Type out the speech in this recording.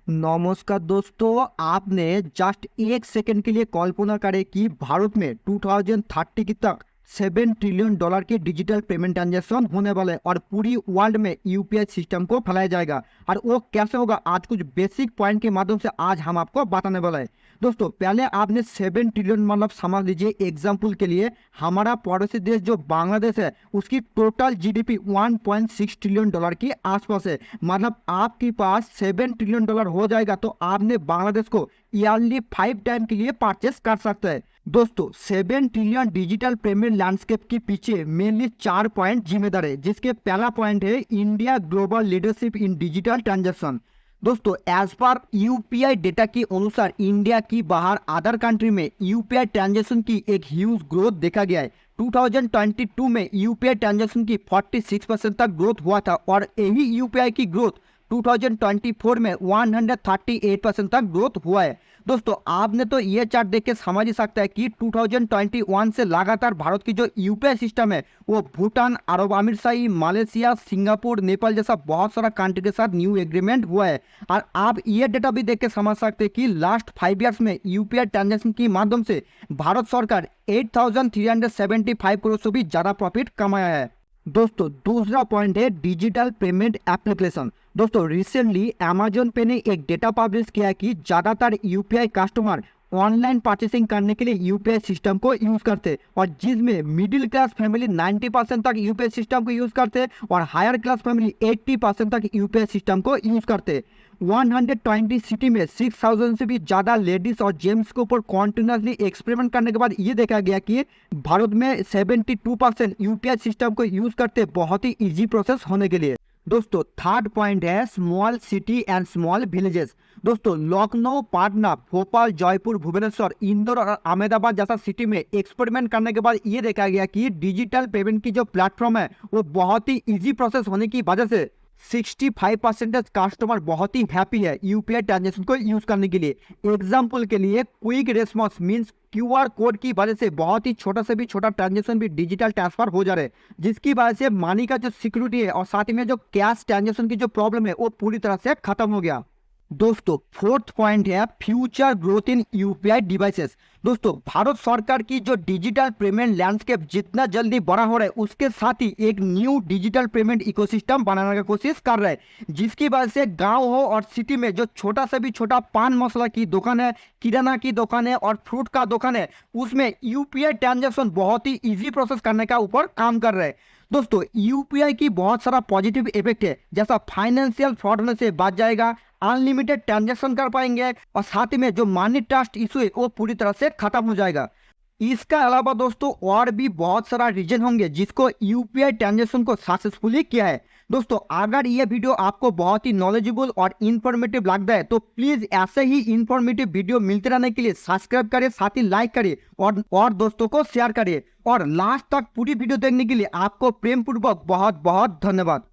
नमस्कार दोस्तों, आपने जस्ट एक सेकंड के लिए कल्पना करें कि भारत में 2030 की तक $7 ट्रिलियन के डिजिटल पेमेंट ट्रांजेक्शन होने वाले हैं और पूरी वर्ल्ड में यूपीआई सिस्टम को फैलाया जाएगा। और वो कैसे होगा, आज कुछ बेसिक पॉइंट के माध्यम से आज हम आपको बताने वाला है। दोस्तों, पहले आपने 7 ट्रिलियन मतलब समझ लीजिए, एग्जाम्पल के लिए हमारा पड़ोसी देश जो बांग्लादेश है उसकी टोटल जीडीपी $1.6 ट्रिलियन के आसपास है। मतलब आपके पास $7 ट्रिलियन हो जाएगा तो आपने बांग्लादेश को ईयरली 5 टाइम के लिए परचेस कर सकते हैं। दोस्तों, 7 ट्रिलियन डिजिटल पेमेंट लैंडस्केप के पीछे मेनली 4 पॉइंट जिम्मेदार है, जिसके पहला पॉइंट है India global leadership in digital transaction. दोस्तों, एज पर यूपीआई डेटा के अनुसार इंडिया की बाहर अदर कंट्री में यूपीआई ट्रांजेक्शन की एक ह्यूज ग्रोथ देखा गया है। 2022 में यूपीआई ट्रांजेक्शन की 46% तक ग्रोथ हुआ था और यही यूपीआई की ग्रोथ 2024 में 138% तक ग्रोथ हुआ है। दोस्तों, आपने तो ये चार्ट देख के समझ ही सकता है कि 2021 से लगातार भारत की जो यूपीआई सिस्टम है वो भूटान, अरब अमीरशाही, मलेशिया, सिंगापुर, नेपाल जैसा बहुत सारा कंट्री के साथ न्यू एग्रीमेंट हुआ है। और आप ये डेटा भी देख के समझ सकते हैं कि लास्ट 5 ईयर्स में यूपीआई ट्रांजेक्शन के माध्यम से भारत सरकार 8,375 करोड़ से भी ज्यादा प्रॉफिट कमाया है। दोस्तों, दूसरा पॉइंट है डिजिटल पेमेंट एप्लीकेशन। दोस्तों, रिसेंटली अमेजोन पे ने एक डेटा पब्लिश किया है कि ज़्यादातर यूपीआई कस्टमर ऑनलाइन परचेसिंग करने के लिए यूपीआई सिस्टम को यूज करते हैं और जिसमें मिडिल क्लास फैमिली 90% तक यूपीआई सिस्टम को यूज करते हैं और हायर क्लास फैमिली 80% तक यूपीआई सिस्टम को यूज करते हैं। 120 सिटी में 6,000 से भी ज़्यादा लेडीज और जेंट्स के ऊपर कॉन्टिन्यूसली एक्सपेरिमेंट करने के बाद ये देखा गया कि भारत में 72% यूपीआई सिस्टम को यूज करते बहुत ही इजी प्रोसेस होने के लिए। दोस्तों, थर्ड पॉइंट है small city and small villages. दोस्तों, लखनऊ, पटना, भोपाल, जयपुर, भुवनेश्वर, इंदौर और अहमदाबाद जैसा सिटी में एक्सपेरिमेंट करने के बाद ये देखा गया कि डिजिटल पेमेंट की जो प्लेटफॉर्म है वो बहुत ही इजी प्रोसेस होने की वजह से 65% कस्टमर बहुत ही हैप्पी है यूपीआई ट्रांजेक्शन को यूज करने के लिए। एग्जाम्पल के लिए quick response means QR code की वजह से बहुत ही छोटा से भी छोटा ट्रांजेक्शन भी डिजिटल ट्रांसफर हो जा रहे हैं, जिसकी वजह से मनी का जो सिक्योरिटी है और साथ ही में जो कैश ट्रांजेक्शन की जो प्रॉब्लम है वो पूरी तरह से खत्म हो गया। दोस्तों, फोर्थ पॉइंट है future growth in UPI devices. दोस्तों, भारत सरकार की जो डिजिटल पेमेंट लैंडस्केप जितना जल्दी बड़ा हो रहा है उसके साथ ही एक न्यू डिजिटल पेमेंट इकोसिस्टम बनाने की कोशिश कर रहा है, जिसकी वजह से गांव हो और सिटी में जो छोटा से भी छोटा पान मसाला की दुकान है, किराना की दुकान है और फ्रूट का दुकान है, उसमें यूपीआई ट्रांजेक्शन बहुत ही इजी प्रोसेस करने का ऊपर काम कर रहा है। दोस्तों, यूपीआई की बहुत सारा पॉजिटिव इफेक्ट है, जैसा फाइनेंशियल फ्रॉड होने से बच जाएगा, अनलिमिटेड ट्रांजेक्शन कर पाएंगे और साथ ही में जो मनी ट्रस्ट इशू है वो पूरी तरह से खत्म हो जाएगा। इसका अलावा दोस्तों और भी बहुत सारा रीजन होंगे जिसको यूपीआई ट्रांजेक्शन को सक्सेसफुली किया है। दोस्तों, अगर ये वीडियो आपको बहुत ही नॉलेजेबल और इन्फॉर्मेटिव लगता है तो प्लीज ऐसे ही इन्फॉर्मेटिव वीडियो मिलते रहने के लिए सब्सक्राइब करें, साथ ही लाइक करें और दोस्तों को शेयर करें। और लास्ट तक पूरी वीडियो देखने के लिए आपको प्रेम पूर्वक बहुत बहुत धन्यवाद।